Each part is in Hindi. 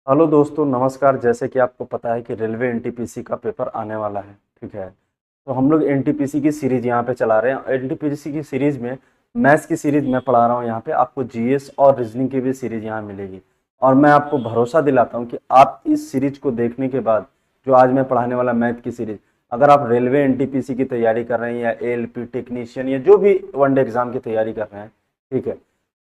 हेलो दोस्तों, नमस्कार। जैसे कि आपको पता है कि रेलवे एनटीपीसी का पेपर आने वाला है, ठीक है। तो हम लोग एनटीपीसी की सीरीज यहाँ पे चला रहे हैं। एनटीपीसी की सीरीज में मैथ्स की सीरीज मैं पढ़ा रहा हूँ। यहाँ पे आपको जीएस और रीजनिंग की भी सीरीज यहाँ मिलेगी। और मैं आपको भरोसा दिलाता हूँ कि आप इस सीरीज को देखने के बाद जो आज मैं पढ़ाने वाला मैथ की सीरीज, अगर आप रेलवे एनटीपीसी की तैयारी कर रहे हैं या एएलपी टेक्नीशियन या जो भी वनडे एग्जाम की तैयारी कर रहे हैं, ठीक है,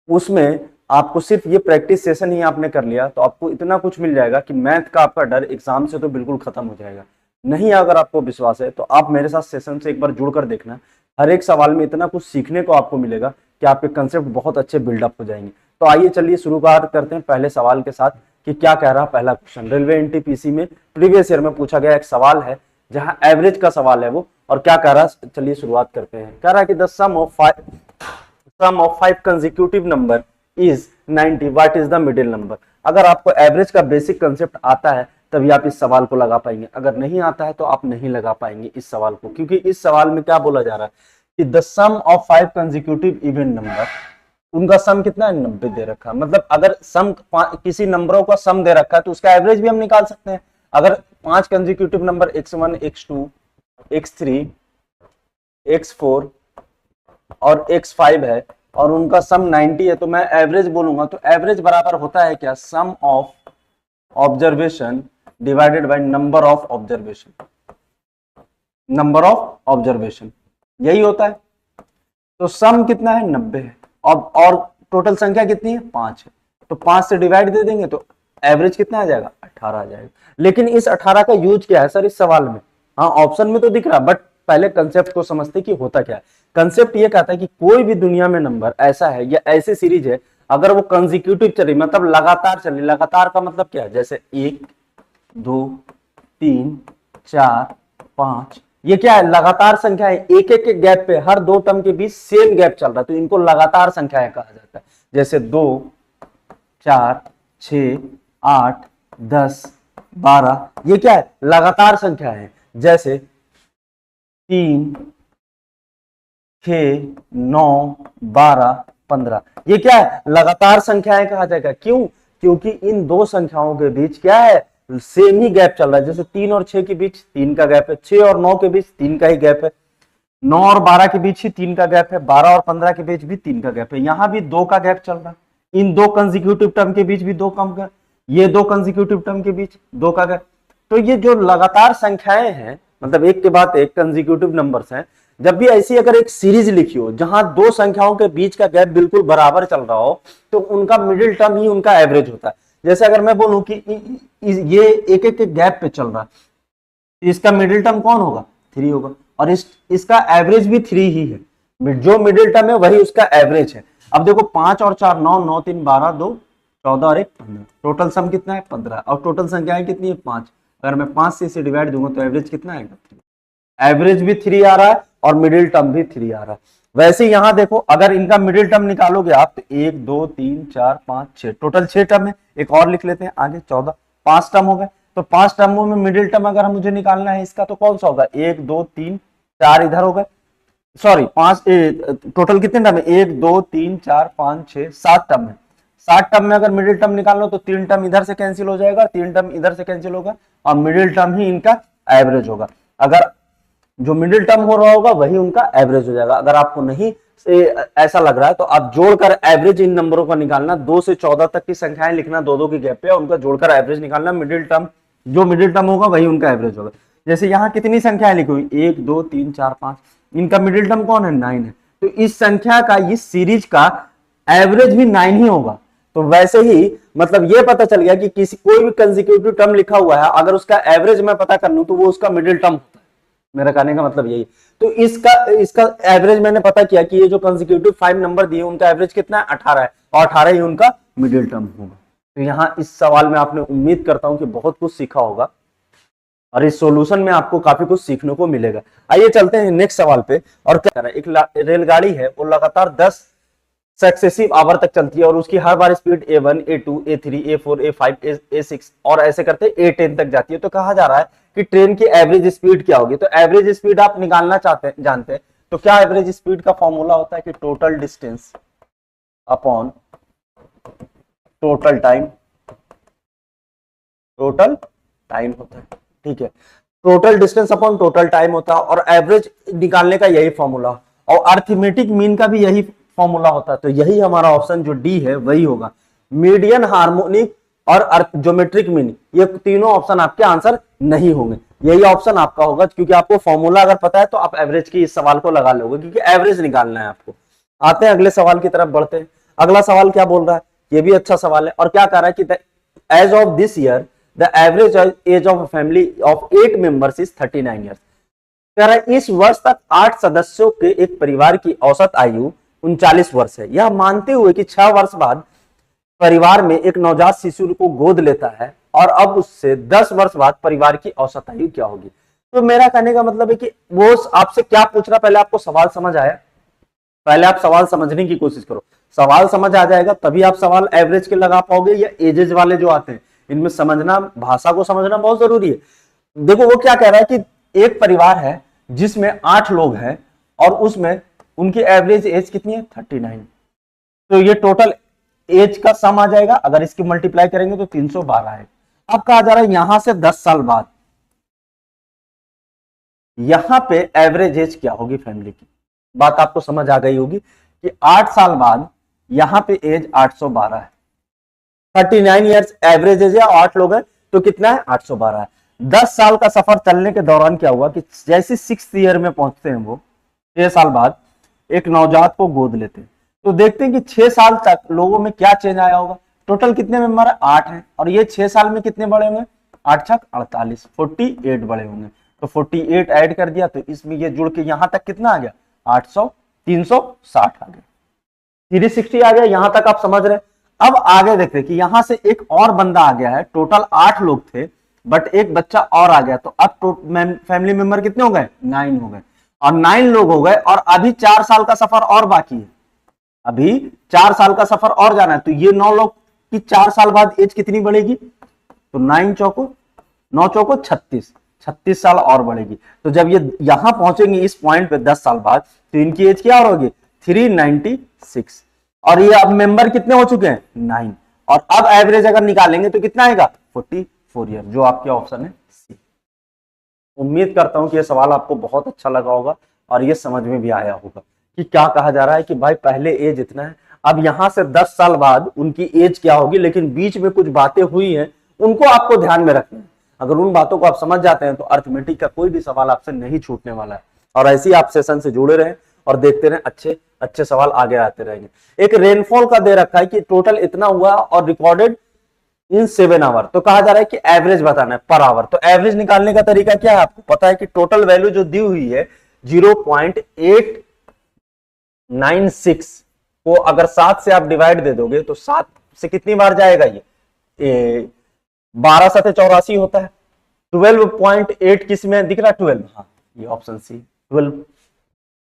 उसमें आपको सिर्फ ये प्रैक्टिस सेशन ही आपने कर लिया तो आपको इतना कुछ मिल जाएगा कि मैथ का आपका डर एग्जाम से तो बिल्कुल खत्म हो जाएगा। नहीं, अगर आपको विश्वास है तो आप मेरे साथ सेशन से एक बार जुड़कर देखना। हर एक सवाल में इतना कुछ सीखने को आपको मिलेगा कि आपके कंसेप्ट बहुत अच्छे बिल्डअप हो जाएंगे। तो आइए चलिए शुरुआत करते हैं पहले सवाल के साथ कि क्या कह रहा है पहला क्वेश्चन। रेलवे एनटीपीसी में प्रीवियस ईयर में पूछा गया एक सवाल है जहां एवरेज का सवाल है वो, और क्या कह रहा है चलिए शुरुआत करते हैं। कह रहा है कि the sum of 5 consecutive number is 90, what is the middle number. अगर आपको एवरेज का बेसिक कंसेप्ट आता है तभी आप इस सवाल को लगा पाएंगे, अगर नहीं आता है तो आप नहीं लगा पाएंगे इस सवाल को, क्योंकि इस सवाल में क्या बोला जा रहा है कि the sum of 5 consecutive even number, उनका सम कितना है 90 दे रखा है। मतलब अगर सम किसी नंबरों का सम दे रखा है तो उसका एवरेज भी हम निकाल सकते हैं। अगर 5 consecutive number x1 x2 x3 x4 और x5 है और उनका सम 90 है तो मैं एवरेज बोलूंगा। तो एवरेज बराबर होता है क्या, sum of observation divided by number of observation, number of observation यही होता है। तो सम कितना है 90 है और टोटल संख्या कितनी है 5 है, तो 5 से डिवाइड दे देंगे तो एवरेज कितना आ जाएगा 18 आ जाएगा। लेकिन इस 18 का यूज क्या है सर इस सवाल में? हाँ, ऑप्शन में तो दिख रहा, बट पहले कंसेप्ट को समझते कि होता क्या है। कंसेप्ट ये कहता है कि कोई भी दुनिया में नंबर ऐसा है या ऐसी सीरीज है, अगर वो कंसेक्यूटिव चले मतलब लगातार चले, लगातार का मतलब क्या है, जैसे 1 2 3 4 5, ये क्या है लगातार संख्या है। एक एक के गैप पे हर दो टर्म के बीच सेम गैप चल रहा है तो इनको लगातार संख्याएं कहा जाता है। जैसे 2 4 6 8 10 12, ये क्या है लगातार संख्या है। जैसे 3 6 9 12 15, ये क्या है लगातार संख्याएं कहा जाएगा। क्यों? क्योंकि इन दो संख्याओं के बीच क्या है सेम ही गैप चल रहा है। जैसे 3 और 6 के बीच 3 का गैप है, 6 और 9 के बीच 3 का ही गैप है, 9 और 12 के बीच ही 3 का गैप है, 12 और 15 के बीच भी 3 का गैप है। यहां भी 2 का गैप चल रहा है, इन दो कंसेक्यूटिव टर्म के बीच भी 2 कम गैप, ये दो कंसेक्यूटिव टर्म के बीच 2 का गैप। तो ये जो लगातार संख्याएं हैं मतलब एक के बाद एक कंसेक्यूटिव नंबर्स हैं, जब भी ऐसी अगर एक सीरीज लिखी हो जहां दो संख्याओं के बीच का गैप बिल्कुल बराबर चल रहा हो तो उनका मिडिल टर्म ही उनका एवरेज होता है। जैसे अगर मैं बोलूं कि ये एक एक के गैप पे चल रहा है, इसका मिडिल टर्म कौन होगा 3 होगा, और इसका एवरेज भी 3 ही है। जो मिडिल टर्म है वही उसका एवरेज है। अब देखो 5 और 4 9, 9 3 12, 2 14 और 1 15, टोटल सम कितना है 15 और टोटल संख्याएं कितनी है 5। अगर मैं 5 से इसे डिवाइड दूंगा तो एवरेज कितना आएगा, एवरेज भी 3 आ रहा है और मिडिल टर्म भी 3 आ रहा है। वैसे यहां देखो अगर इनका मिडिल टर्म निकालोगे आप तो 1 2 3 4 5 6, टोटल 6 टर्म है। एक और लिख लेते हैं आगे 14, 5 टर्म हो गए। तो 5 टर्मों में मिडिल टर्म अगर मुझे निकालना है इसका तो कौन सा होगा, 1 2 3 4 इधर हो गए, सॉरी 5, टोटल कितने टर्म है 1 2 3 4 5 6 7 टर्म है। 7 टर्म में अगर मिडिल टर्म निकालना हो तो 3 टर्म इधर से कैंसिल हो जाएगा, 3 टर्म इधर से कैंसिल होगा और मिडिल टर्म ही इनका एवरेज होगा। अगर जो मिडिल टर्म हो रहा होगा वही उनका एवरेज हो जाएगा। अगर आपको नहीं ऐसा लग रहा है तो आप जोड़कर एवरेज इन नंबरों का निकालना, 2 से 14 तक की संख्याएं लिखना दो दो की गैप पे, उनका जोड़कर एवरेज निकालना। मिडिल टर्म जो मिडिल टर्म होगा वही उनका एवरेज होगा। जैसे यहाँ कितनी संख्याएं लिखी हुई 1 2 3 4 5, इनका मिडिल टर्म कौन है 9 है, तो इस संख्या का इस सीरीज का एवरेज भी 9 ही होगा। तो वैसे ही मतलब ये पता चल गया कि किसी कोई भी कंसेक्यूटिव टर्म लिखा हुआ है अगर उसका एवरेज मैं पता कर लूं तो वो उसका मिडिल टर्म होता है। मेरा कहने का मतलब यही। तो इसका इसका एवरेज मैंने पता किया कि ये जो कंसेक्यूटिव 5 नंबर दिए उनका एवरेज कितना है 18 है और 18 ही उनका मिडिल टर्म होगा। तो यहाँ इस सवाल में आपने उम्मीद करता हूं कि बहुत कुछ सीखा होगा और इस सॉल्यूशन में आपको काफी कुछ सीखने को मिलेगा। आइए चलते हैं नेक्स्ट सवाल पे। और क्या कर रहा है, एक रेलगाड़ी है वो लगातार 10 सक्सेसिव आवर तक चलती है और उसकी हर बार speed A1 A2 A3 A4 A5 A6 और ऐसे करते A10 तक जाती है। तो कहा जा रहा है कि ट्रेन की एवरेज स्पीड क्या होगी। तो एवरेज स्पीड आप निकालना चाहते हैं जानते हैं तो क्या एवरेज स्पीड का फॉर्मूला होता है कि total distance upon total time total time होता है, ठीक है। Total distance upon total time होता है, और एवरेज निकालने का यही फॉर्मूला, और अर्थमेटिक मीन का भी यही फॉर्मूला होता है। तो यही हमारा ऑप्शन जो डी है वही होगा। मीडियन, हार्मोनिक और ज्योमेट्रिक मीन, ये तीनों ऑप्शन आपके आंसर नहीं होंगे, यही ऑप्शन आपका होगा, क्योंकि आपको फॉर्मूला अगर पता है तो आप एवरेज की इस सवाल को लगा लोगे, क्योंकि एवरेज निकालना है आपको। आते हैं अगले सवाल की तरफ बढ़ते हैं। अगला सवाल क्या बोल रहा है, ये भी अच्छा सवाल है, और क्या कह रहा है कि age of this year the average age of family of 8 members is 39 years. कह रहा है इस वर्ष तक 8 सदस्यों के एक परिवार की औसत आयु 39 वर्ष है, यह मानते हुए कि 6 वर्ष बाद परिवार में एक नवजात शिशु को गोद लेता है, और अब उससे 10 वर्ष बाद परिवार की औसत आयु क्या होगी। तो मेरा कहने का मतलब है कि वो आपसे क्या पूछ रहा, पहले आपको सवाल समझ आया, पहले आप सवाल समझने की कोशिश करो, सवाल समझ आ जाएगा तभी आप सवाल एवरेज के लगा पाओगे, या एजेज वाले जो आते हैं इनमें समझना, भाषा को समझना बहुत जरूरी है। देखो वो क्या कह रहा है कि एक परिवार है जिसमें 8 लोग हैं, और उसमें उनकी एवरेज एज कितनी है 39। तो ये टोटल एज का सम आ जाएगा, अगर इसकी मल्टीप्लाई करेंगे तो 312 है। अब कहा जा रहा है यहां से 10 साल बाद यहां पे एवरेज एज क्या होगी फैमिली की। बात आपको समझ आ गई होगी कि 8 साल बाद यहां पे एज 812 है, 39 ईयर्स एवरेज एज है, 8 लोग हैं तो कितना है 812 है। 10 साल का सफर चलने के दौरान क्या हुआ कि जैसे 6th ईयर में पहुंचते हैं वो 6 साल बाद एक नवजात को गोद लेते हैं, तो देखते हैं कि 6 साल तक लोगों में क्या चेंज आया होगा। टोटल कितने मेंबर है 8 हैं, और ये 6 साल में कितने बड़े होंगे 8 छक 48, 48 बड़े होंगे। तो 48 ऐड कर दिया तो इसमें ये जुड़ के यहां तक कितना आ गया 800, 360 आ गया, 360 आ गया, यहां तक आप समझ रहे। अब आगे देखते हैं कि यहां से एक और बंदा आ गया है, टोटल 8 लोग थे बट एक बच्चा और आ गया, तो अब फैमिली मेंबर कितने हो गए 9 हो गए, और 9 लोग हो गए, और अभी 4 साल का सफर और बाकी है, अभी 4 साल का सफर और जाना है। तो ये 9 लोग की 4 साल बाद एज कितनी बढ़ेगी, तो 9 चौको 9 चौको 36, 36 साल और बढ़ेगी। तो जब ये यहां पहुंचेंगे इस पॉइंट पे 10 साल बाद, तो इनकी एज क्या होगी 396, और ये अब मेंबर कितने हो चुके हैं 9, और अब एवरेज अगर निकालेंगे तो कितना आएगा 44 ईयर, जो आपके ऑप्शन है सी। उम्मीद करता हूं कि यह सवाल आपको बहुत अच्छा लगा होगा, और ये समझ में भी आया होगा कि क्या कहा जा रहा है कि भाई पहले एज इतना है, अब यहां से 10 साल बाद उनकी एज क्या होगी, लेकिन बीच में कुछ बातें हुई हैं उनको आपको ध्यान में रखना है। अगर उन बातों को आप समझ जाते हैं तो अर्थमेटिक का कोई भी सवाल आपसे नहीं छूटने वाला है। और ऐसे ही आप सेशन से जुड़े रहें और देखते रहें, अच्छे अच्छे सवाल आगे आते रहेंगे। एक रेनफॉल का दे रखा है कि टोटल इतना हुआ और रिकॉर्डेड इन 7 आवर, तो कहा जा रहा है कि एवरेज बताना है पर आवर। तो एवरेज निकालने का तरीका क्या है, आपको पता है कि टोटल वैल्यू जो दी हुई है 0.896 को अगर 7 से आप डिवाइड दे दोगे तो 7 से कितनी बार जाएगा, ये 12 7 84 होता है। 12.8 किस में दिख रहा है 12, हाँ ये ऑप्शन सी 12,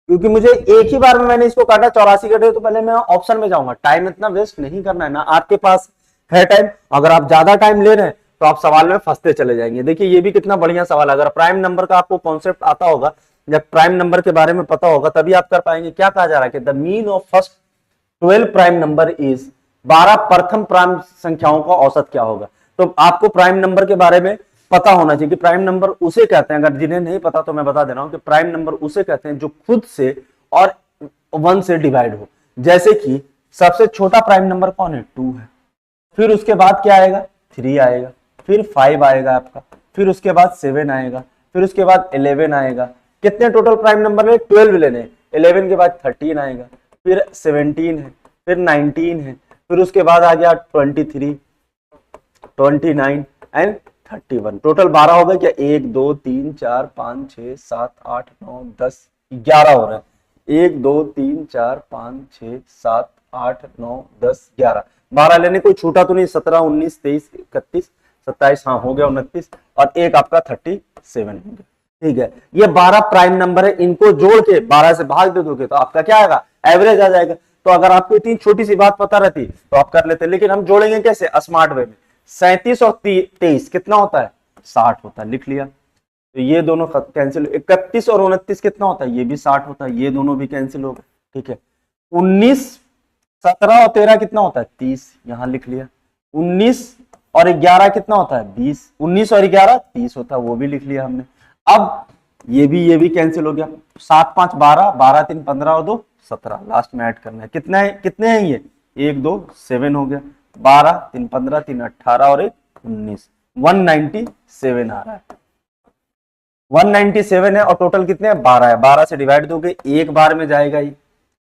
क्योंकि मुझे एक ही बार में मैंने इसको काटा 84 कटे, तो पहले मैं ऑप्शन में जाऊंगा, टाइम इतना वेस्ट नहीं करना है ना, आपके पास है टाइम। अगर आप ज्यादा टाइम ले रहे हैं तो आप सवाल में फंसते चले जाएंगे। देखिए ये भी कितना बढ़िया सवाल है, अगर प्राइम नंबर का आपको कॉन्सेप्ट आता होगा, जब प्राइम नंबर के बारे में पता होगा तभी आप कर पाएंगे। क्या कहा जा रहा है कि the mean of first 12 prime number is, 12 प्रथम प्राइम संख्याओं का औसत क्या होगा। तो आपको प्राइम नंबर के बारे में पता होना चाहिए कि प्राइम नंबर उसे कहते हैं, अगर जिन्हें नहीं पता तो मैं बता दे रहा हूं कि प्राइम नंबर उसे कहते हैं जो खुद से और 1 से डिवाइड हो। जैसे कि सबसे छोटा प्राइम नंबर कौन है 2 है, फिर उसके बाद क्या आएगा 3 आएगा, फिर 5 आएगा आपका, फिर उसके बाद 7 आएगा, फिर उसके बाद 11 आएगा। कितने टोटल प्राइम नंबर है 12 लेने, 11 के बाद 13 आएगा, फिर 17 है, फिर 19 है, फिर उसके बाद आ गया 23, 29 एंड 31। टोटल 12 हो गए क्या, 1 2 3 4 5 6 7 8 9 10 11 हो रहे हैं। 1 2 3 4 5 6 7 8 9 10 11, 12 लेने कोई छूटा तो नहीं, 17 19 23 31 27, हाँ हो गया 29, और एक आपका 37 हो गया। ठीक है, ये 12 प्राइम नंबर है, इनको जोड़ के 12 से भाग दे दोगे तो आपका क्या आएगा एवरेज आ जाएगा। तो अगर आपको इतनी छोटी सी बात पता रहती तो आप कर लेते, लेकिन हम जोड़ेंगे कैसे स्मार्ट वे में। 37 और 23 कितना होता है 60 होता है, लिख लिया। तो ये दोनों कैंसिल, 31 और 29 कितना होता है, ये भी 60 होता है, ये दोनों भी कैंसिल हो गए। ठीक है, 19 17 और 13 कितना होता है 30, यहां लिख लिया। 19 और 11 कितना होता है 20, 19 और 11 30 होता है, वो भी लिख लिया हमने। अब ये भी कैंसिल हो गया, 7 5 12, 12 3 15 और 2 17, लास्ट में ऐड करना है। कितने हैं ये 1 2 7 हो गया, 12 3 15 3 18 और 1 19, 197 आ रहा है। 197 है और टोटल कितने हैं 12 है, 12 से डिवाइड दोगे एक बार में जाएगा ये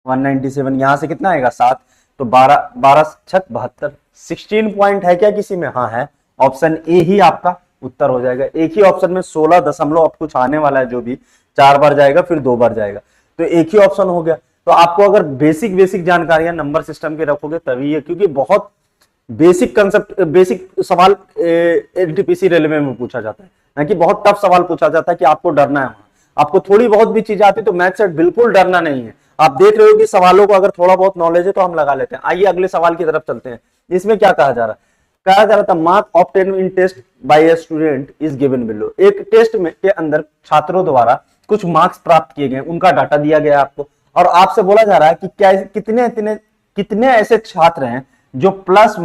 197, यहां से कितना आएगा 7, तो 12 12 छक 72, 16 पॉइंट है क्या किसी में? हाँ है, ऑप्शन ए ही आपका उत्तर हो जाएगा। एक ही ऑप्शन में 16 दशमलव अब कुछ आने वाला है, जो भी 4 बार जाएगा फिर 2 बार जाएगा, तो एक ही ऑप्शन हो गया। तो आपको अगर बेसिक जानकारियां नंबर सिस्टम के रखोगे तभी है, क्योंकि बहुत बेसिक कंसेप्ट, बेसिक सवाल एनटीपीसी रेलवे में पूछा जाता है, ना कि बहुत टफ सवाल पूछा जाता है कि आपको डरना है। आपको थोड़ी बहुत भी चीज आती तो मैथ से बिल्कुल डरना नहीं है। आप देख रहे हो कि सवालों को अगर थोड़ा बहुत नॉलेज है तो हम लगा लेते हैं। आइए अगले सवाल की तरफ चलते हैं। इसमें क्या कहा जा रहा है? कहा जा रहा था mark obtain in test by a student is given below. एक टेस्ट में के अंदर छात्रों द्वारा कुछ मार्क्स प्राप्त किए गए, उनका डाटा दिया गया आपको, और आपसे बोला जा रहा है कि क्या कितने ऐसे छात्र हैं जो प्लस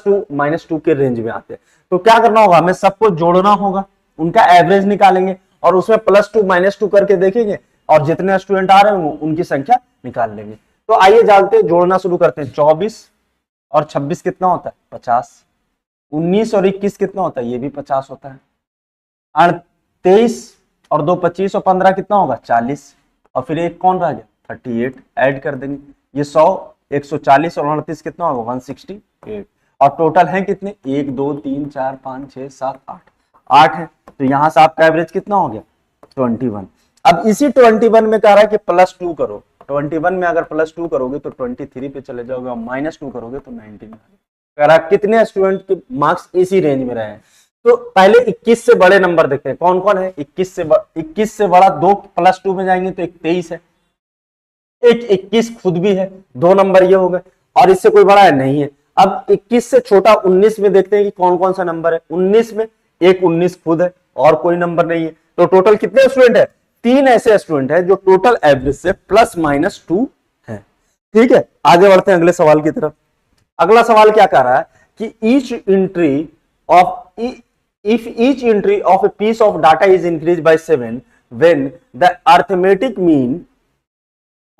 टू माइनस टू के रेंज में आते हैं। तो क्या करना होगा, हमें सबको जोड़ना होगा, उनका एवरेज निकालेंगे और उसमें प्लस टू माइनस टू करके देखेंगे और जितने स्टूडेंट आ रहे हैं उनकी संख्या निकाल लेंगे। तो आइए जानते, जोड़ना शुरू करते हैं। 24 और 26 कितना होता है 50, 19 और 21 कितना होता है, ये भी 50 होता है। 23 और 2 25 और 15 कितना होगा 40, और फिर एक कौन रह गया 38, ऐड कर देंगे। ये 100 140 और 38 कितना होगा 168, और टोटल है कितने 1 2 3 4 5 6 7 8 है। तो यहां से आपका एवरेज कितना हो गया 21। अब इसी 21 में कह रहा है कि प्लस 2 करो। 21 में अगर प्लस 2 करोगे तो 23 पे चले जाओगे, और माइनस 2 करोगे तो 19 में। कह रहा है कितने स्टूडेंट के मार्क्स इसी रेंज में रहे हैं। तो पहले 21 से बड़े नंबर देखते हैं कौन कौन है। 21 से बड़ा 2 प्लस 2 में जाएंगे तो एक 23 है, एक 21 खुद भी है, 2 नंबर ये हो गए, और इससे कोई बड़ा है नहीं है। अब 21 से छोटा 19 में देखते हैं कि कौन कौन सा नंबर है। 19 में एक 19 खुद है और कोई नंबर नहीं है। तो टोटल कितने स्टूडेंट है 3 ऐसे स्टूडेंट है जो टोटल एवरेज से प्लस माइनस 2 है। ठीक है, आगे बढ़ते हैं अगले सवाल की तरफ। अगला सवाल क्या कह रहा है कि each entry of if each entry of a piece of data is increase by 7 when the arithmetic mean,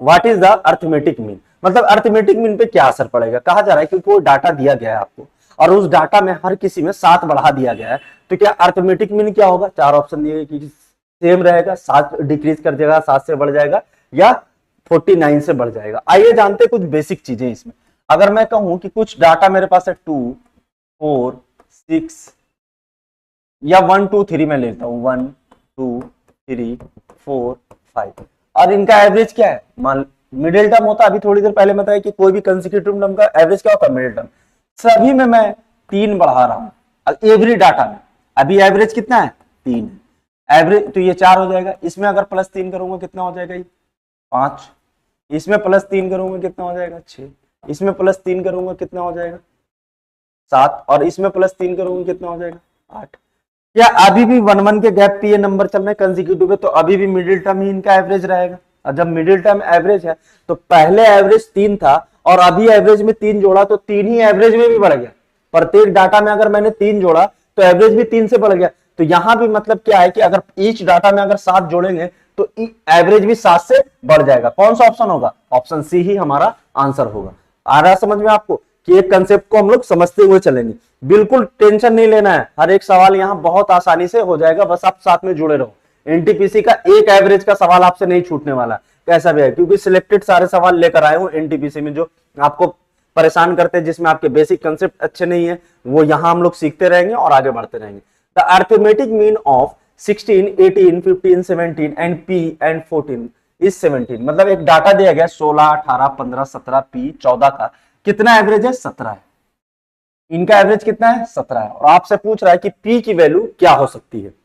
what is the arithmetic mean, मतलब अरिथमेटिक मीन पे क्या असर पड़ेगा। कहा जा रहा है क्योंकि वो डाटा दिया गया है आपको और उस डाटा में हर किसी में 7 बढ़ा दिया गया है, तो क्या अरिथमेटिक मीन क्या होगा। 4 ऑप्शन दिए गए कि सेम रहेगा, 7 डिक्रीज कर जाएगा, 7 से बढ़ जाएगा, या 49 से बढ़ जाएगा। आइए जानते कुछ बेसिक चीजें इसमें। अगर मैं कहूं कि कुछ डाटा मेरे पास है 2 4 6 या 1 2 3 में लेता हूं 1 2 3 4 5, और इनका एवरेज क्या है, मान मिडिल टर्म होता है। अभी थोड़ी देर पहले बताया कि कोई भी कंसेक्यूटिव टर्म का एवरेज क्या होता है मिडिल टर्म। सभी में मैं 3 बढ़ा रहा हूं एवरी डाटा में। अभी एवरेज कितना है 3 है एवरेज, तो ये 4 हो जाएगा। इसमें अगर प्लस 3 करूंगा कितना हो जाएगा ये 5, इसमें प्लस 3 करूंगा कितना हो जाएगा 6, इसमें प्लस 3 करूंगा कितना हो जाएगा 7, और इसमें प्लस 3 करूंगा कितना हो जाएगा 8। या अभी भी 1 1 के गैप पे ये नंबर चल रहे हैं कंसेक्यूटिव, तो अभी भी मिडिल टर्म ही इनका एवरेज रहेगा। और जब मिडिल टर्म एवरेज है तो पहले एवरेज 3 था और अभी एवरेज में 3 जोड़ा तो 3 ही एवरेज में भी बढ़ गया। प्रत्येक डाटा में अगर मैंने 3 जोड़ा तो एवरेज भी 3 से बढ़ गया। तो यहां भी मतलब क्या है कि अगर ईच डाटा में अगर 7 जोड़ेंगे तो एवरेज भी 7 से बढ़ जाएगा। कौन सा ऑप्शन होगा, ऑप्शन सी ही हमारा आंसर होगा। आ रहा समझ में आपको कि एक कंसेप्ट को हम लोग समझते हुए चलेंगे, बिल्कुल टेंशन नहीं लेना है। हर एक सवाल यहां बहुत आसानी से हो जाएगा, बस आप साथ में जुड़े रहो। एनटीपीसी का एक एवरेज का सवाल आपसे नहीं छूटने वाला कैसा भी है, क्योंकि सिलेक्टेड सारे सवाल लेकर आए हूं एनटीपीसी में जो आपको परेशान करते हैं, जिसमें आपके बेसिक कंसेप्ट अच्छे नहीं है, वो यहां हम लोग सीखते रहेंगे और आगे बढ़ते रहेंगे। The arithmetic mean of 16 18 15 17 and P and 14 is 17। मतलब एक डाटा दिया गया 16 18 15 17 पी 14 का कितना एवरेज है 17 है। इनका एवरेज कितना है 17 है, और आपसे पूछ रहा है कि पी की वैल्यू क्या हो सकती है।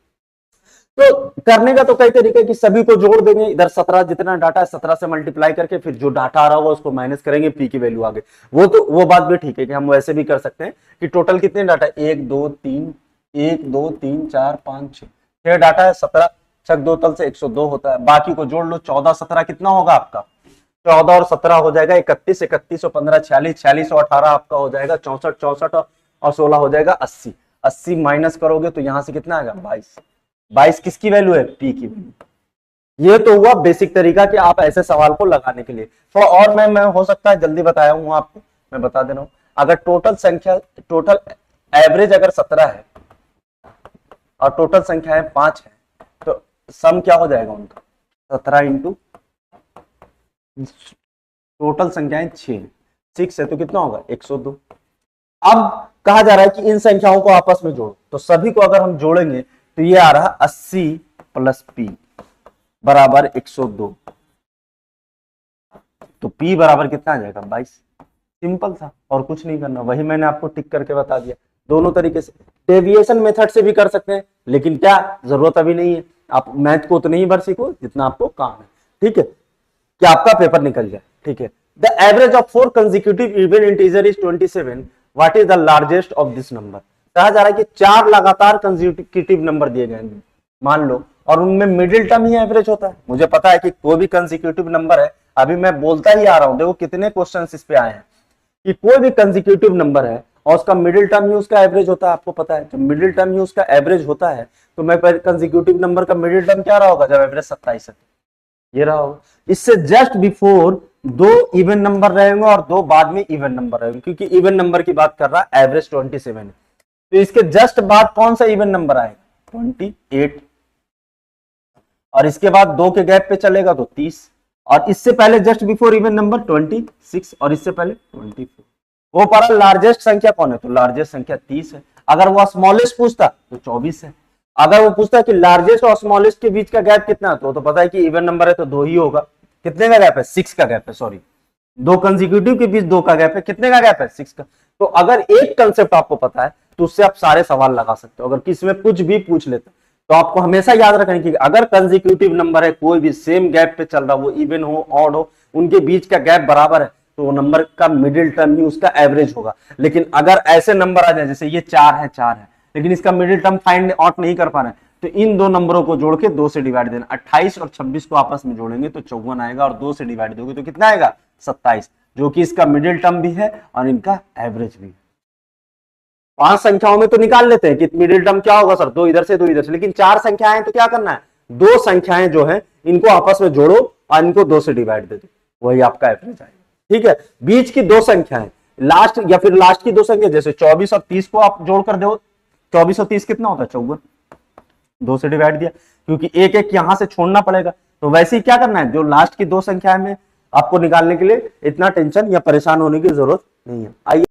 तो करने का तो कई तरीके कि सभी को जोड़ देंगे, इधर 17 जितना डाटा है 17 से मल्टीप्लाई करके फिर जो डाटा आ रहा होगा उसको माइनस करेंगे, पी की वैल्यू आगे। वो बात भी ठीक है कि हम वैसे भी कर सकते हैं कि टोटल कितने डाटा 1 2 3 4 5 6 डाटा है, 17 छक 2 तल से 102 होता है। बाकी को जोड़ लो 14 17 कितना होगा आपका 14 और 17 हो जाएगा 31 31 और 15 46 46 और 18 आपका हो जाएगा 64 64 और 16 हो जाएगा 80। 80 माइनस करोगे तो यहां से कितना आएगा 22। 22 किसकी वैल्यू है? पी की वैल्यू। ये तो हुआ बेसिक तरीका कि आप ऐसे सवाल को लगाने के लिए। थोड़ा और मैं हो सकता है जल्दी बताया हूं आपको, मैं बता दे रहा हूं। अगर टोटल एवरेज अगर 17 है और टोटल संख्याएं 5 है तो सम क्या हो जाएगा उनका? 17 इंटू टोटल संख्याएं 6 है तो कितना होगा? 102। अब कहा जा रहा है कि इन संख्याओं को आपस में जोड़ो, तो सभी को अगर हम जोड़ेंगे तो ये आ रहा 80 प्लस पी बराबर 102। तो P बराबर कितना आ जाएगा? 22। सिंपल था और कुछ नहीं करना, वही मैंने आपको टिक करके बता दिया। दोनों तरीके से डेविएशन मेथड से भी कर सकते हैं, लेकिन क्या जरूरत अभी नहीं है। आप मैथ को उतने ही बार सीखो जितना आपको काम है, ठीक है, कि आपका पेपर निकल जाए, ठीक है। The average of 4 consecutive even integer is 27। What is the largest of this number? कहा जा रहा है कि 4 लगातार कंसेक्यूटिव नंबर दिए गए हैं मान लो, और उनमें मिडिल टर्म ही एवरेज होता है। मुझे पता है कि कोई भी कंसेक्यूटिव नंबर है, अभी मैं बोलता ही आ रहा हूं, देखो कितने क्वेश्चन इस पे आए हैं कि कोई भी कंसेक्यूटिव नंबर है और उसका मिडिल टर्म ही उसका एवरेज होता है। आपको पता है जब मिडिल टर्म ही उसका एवरेज होता है तो मैं कंसेक्यूटिव नंबर का मिडिल टर्म क्या रहा होगा जब एवरेज 27 है? ये रहा होगा। इससे जस्ट बिफोर 2 इवन नंबर रहेंगे और 2 बाद में इवन नंबर रहेंगे, क्योंकि इवन नंबर की बात कर रहा है, एवरेज 27 है। तो इसके जस्ट बाद कौन सा इवन नंबर आएगा? 28। और इसके बाद 2 के गैप पे चलेगा तो 30, और इससे पहले जस्ट बिफोर इवन नंबर 26, और इससे पहले 24। वो पढ़ा लार्जेस्ट संख्या कौन है? तो लार्जेस्ट संख्या 30 है। अगर वो स्मॉलेस्ट पूछता तो 24 है। अगर वो पूछता है कि लार्जेस्ट और स्मॉलेस्ट के बीच का गैप कितना है, तो पता है कि इवन नंबर है तो 2 ही होगा। कितने का गैप है? 6 का गैप है, सॉरी 2 कंसेक्यूटिव के बीच 2 का गैप है। कितने का गैप है? 6 का। तो अगर एक कंसेप्ट आपको पता है तो उससे आप सारे सवाल लगा सकते हो। अगर किसी में कुछ भी पूछ लेते तो आपको हमेशा याद रखना कि अगर कंसेक्यूटिव नंबर है, कोई भी सेम गैप पे चल रहा, वो इवन हो ऑड हो, उनके बीच का गैप बराबर है तो वो नंबर का मिडिल टर्म ही उसका एवरेज होगा। लेकिन अगर ऐसे नंबर आ जाए जैसे ये 4 है लेकिन इसका मिडिल टर्म फाइंड आउट नहीं कर पा रहे हैं, तो इन 2 नंबरों को जोड़ के 2 से डिवाइड देना। 28 और 26 को आपस में जोड़ेंगे तो 54 आएगा, और 2 से डिवाइड दोगे तो कितना आएगा? 27, जो कि इसका मिडिल टर्म भी है और इनका एवरेज भी है। 5 संख्याओं में तो निकाल लेते हैं कि मिडिल टर्म क्या होगा सर, 2 इधर से 2 इधर से, लेकिन 4 संख्याएं तो क्या करना है? 2 संख्याएं जो है इनको आपस में जोड़ो और इनको 2 से डिवाइड दे दो, वही आपका एवरेज आएगा, ठीक है। बीच की 2 संख्याएं लास्ट या फिर लास्ट की 2 संख्या जैसे 24 और 30 को आप जोड़ कर दो, 24 और 30 कितना होता है? 54। 2 से डिवाइड दिया, क्योंकि एक एक यहां से छोड़ना पड़ेगा। तो वैसे ही क्या करना है, जो लास्ट की 2 संख्या में आपको निकालने के लिए इतना टेंशन या परेशान होने की जरूरत नहीं है। आइए